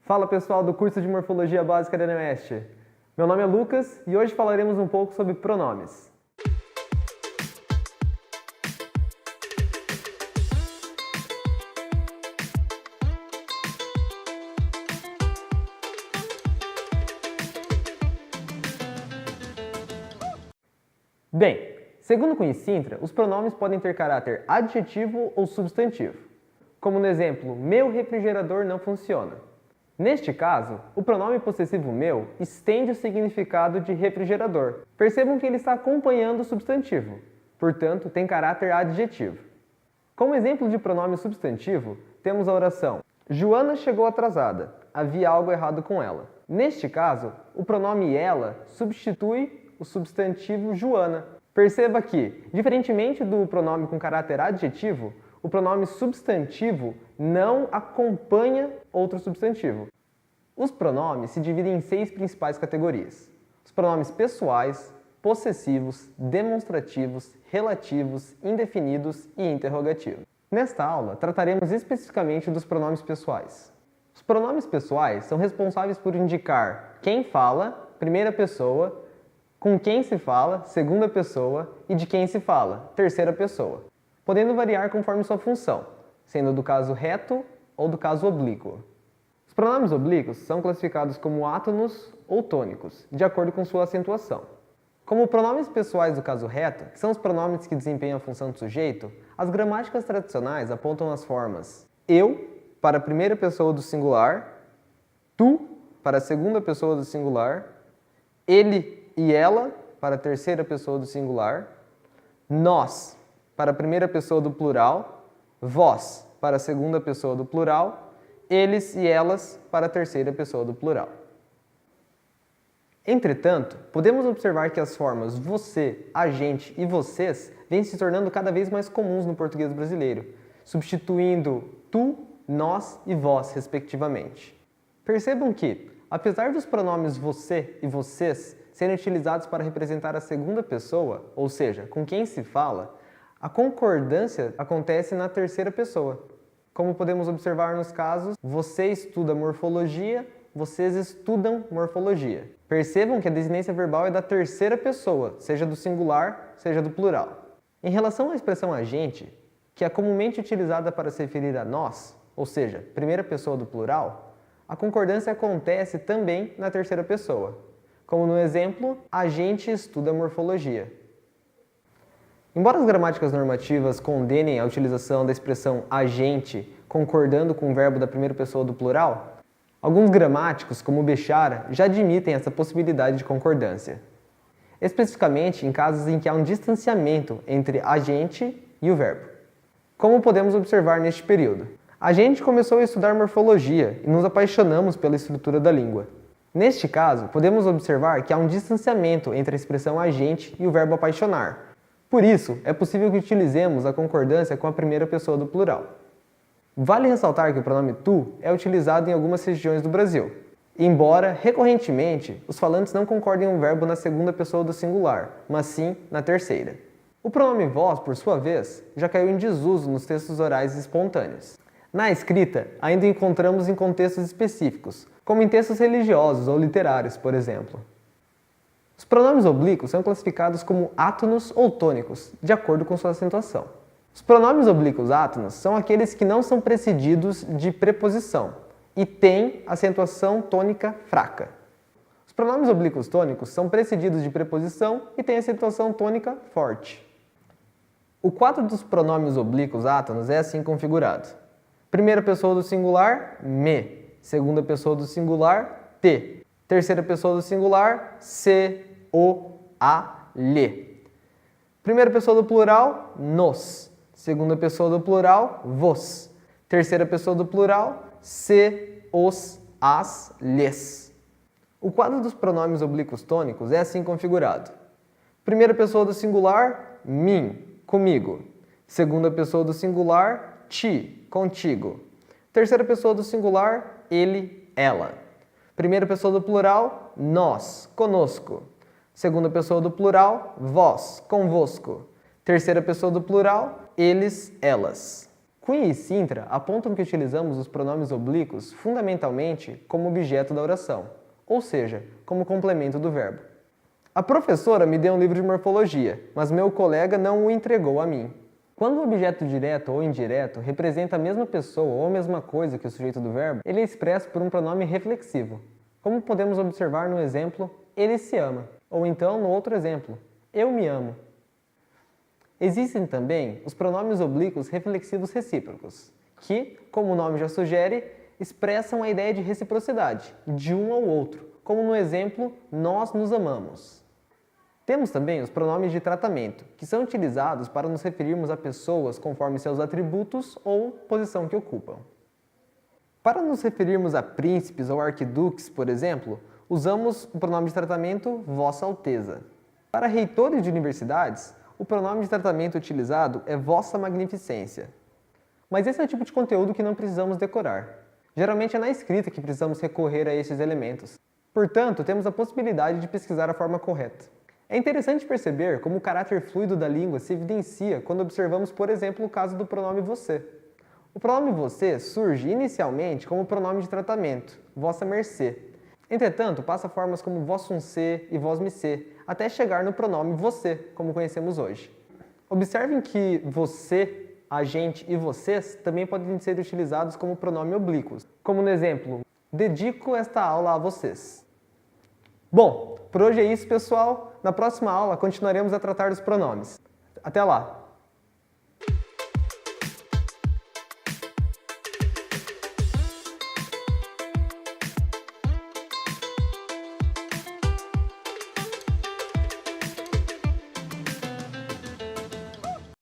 Fala pessoal do curso de Morfologia Básica da UniOeste. Meu nome é Lucas e hoje falaremos um pouco sobre pronomes. Bem, segundo Cunha e Sintra, os pronomes podem ter caráter adjetivo ou substantivo. Como no exemplo, meu refrigerador não funciona. Neste caso, o pronome possessivo meu estende o significado de refrigerador. Percebam que ele está acompanhando o substantivo, portanto, tem caráter adjetivo. Como exemplo de pronome substantivo, temos a oração Joana chegou atrasada, havia algo errado com ela. Neste caso, o pronome ela substitui o substantivo Joana. Perceba que, diferentemente do pronome com caráter adjetivo, o pronome substantivo não acompanha outro substantivo. Os pronomes se dividem em 6 principais categorias: os pronomes pessoais, possessivos, demonstrativos, relativos, indefinidos e interrogativos. Nesta aula, trataremos especificamente dos pronomes pessoais. Os pronomes pessoais são responsáveis por indicar quem fala, primeira pessoa, com quem se fala, segunda pessoa, e de quem se fala, terceira pessoa, podendo variar conforme sua função, sendo do caso reto ou do caso oblíquo. Os pronomes oblíquos são classificados como átonos ou tônicos, de acordo com sua acentuação. Como pronomes pessoais do caso reto, que são os pronomes que desempenham a função do sujeito, as gramáticas tradicionais apontam as formas eu para a primeira pessoa do singular, tu para a segunda pessoa do singular, ele e ela para a terceira pessoa do singular, nós para a primeira pessoa do plural, vós para a segunda pessoa do plural, eles e elas para a terceira pessoa do plural. Entretanto, podemos observar que as formas você, a gente e vocês vêm se tornando cada vez mais comuns no português brasileiro, substituindo tu, nós e vós, respectivamente. Percebam que, apesar dos pronomes você e vocês serem utilizados para representar a segunda pessoa, ou seja, com quem se fala, a concordância acontece na terceira pessoa. Como podemos observar nos casos, você estuda morfologia, vocês estudam morfologia. Percebam que a desinência verbal é da terceira pessoa, seja do singular, seja do plural. Em relação à expressão agente, que é comumente utilizada para se referir a nós, ou seja, primeira pessoa do plural, a concordância acontece também na terceira pessoa. Como no exemplo, a gente estuda morfologia. Embora as gramáticas normativas condenem a utilização da expressão agente concordando com o verbo da primeira pessoa do plural, alguns gramáticos, como Bechara, já admitem essa possibilidade de concordância. Especificamente em casos em que há um distanciamento entre agente e o verbo. Como podemos observar neste período? A gente começou a estudar morfologia e nos apaixonamos pela estrutura da língua. Neste caso, podemos observar que há um distanciamento entre a expressão agente e o verbo apaixonar. Por isso, é possível que utilizemos a concordância com a primeira pessoa do plural. Vale ressaltar que o pronome tu é utilizado em algumas regiões do Brasil, embora, recorrentemente, os falantes não concordem o verbo na segunda pessoa do singular, mas sim na terceira. O pronome vós, por sua vez, já caiu em desuso nos textos orais espontâneos. Na escrita, ainda encontramos em contextos específicos, como em textos religiosos ou literários, por exemplo. Os pronomes oblíquos são classificados como átonos ou tônicos, de acordo com sua acentuação. Os pronomes oblíquos átonos são aqueles que não são precedidos de preposição e têm acentuação tônica fraca. Os pronomes oblíquos tônicos são precedidos de preposição e têm acentuação tônica forte. O quadro dos pronomes oblíquos átonos é assim configurado: primeira pessoa do singular, me. Segunda pessoa do singular, te. Terceira pessoa do singular, se, o, a, lhe. Primeira pessoa do plural, nos. Segunda pessoa do plural, vos. Terceira pessoa do plural, se, os, as, lhes. O quadro dos pronomes oblíquos tônicos é assim configurado: primeira pessoa do singular, mim, comigo. Segunda pessoa do singular, ti, contigo. Terceira pessoa do singular, ele, ela. Primeira pessoa do plural, nós, conosco. Segunda pessoa do plural, vós, convosco. Terceira pessoa do plural, eles, elas. Cunha e Sintra apontam que utilizamos os pronomes oblíquos fundamentalmente como objeto da oração, ou seja, como complemento do verbo. A professora me deu um livro de morfologia, mas meu colega não o entregou a mim. Quando o objeto direto ou indireto representa a mesma pessoa ou a mesma coisa que o sujeito do verbo, ele é expresso por um pronome reflexivo, como podemos observar no exemplo ele se ama, ou então no outro exemplo, eu me amo. Existem também os pronomes oblíquos reflexivos recíprocos, que, como o nome já sugere, expressam a ideia de reciprocidade, de um ao outro, como no exemplo nós nos amamos. Temos também os pronomes de tratamento, que são utilizados para nos referirmos a pessoas conforme seus atributos ou posição que ocupam. Para nos referirmos a príncipes ou arquiduques, por exemplo, usamos o pronome de tratamento Vossa Alteza. Para reitores de universidades, o pronome de tratamento utilizado é Vossa Magnificência. Mas esse é o tipo de conteúdo que não precisamos decorar. Geralmente é na escrita que precisamos recorrer a esses elementos. Portanto, temos a possibilidade de pesquisar a forma correta. É interessante perceber como o caráter fluido da língua se evidencia quando observamos, por exemplo, o caso do pronome você. O pronome você surge inicialmente como pronome de tratamento, vossa mercê. Entretanto, passa formas como vossum se e vós me se, até chegar no pronome você, como conhecemos hoje. Observem que você, a gente e vocês também podem ser utilizados como pronome oblíquos, como no exemplo, dedico esta aula a vocês. Bom, por hoje é isso, pessoal. Na próxima aula continuaremos a tratar dos pronomes. Até lá!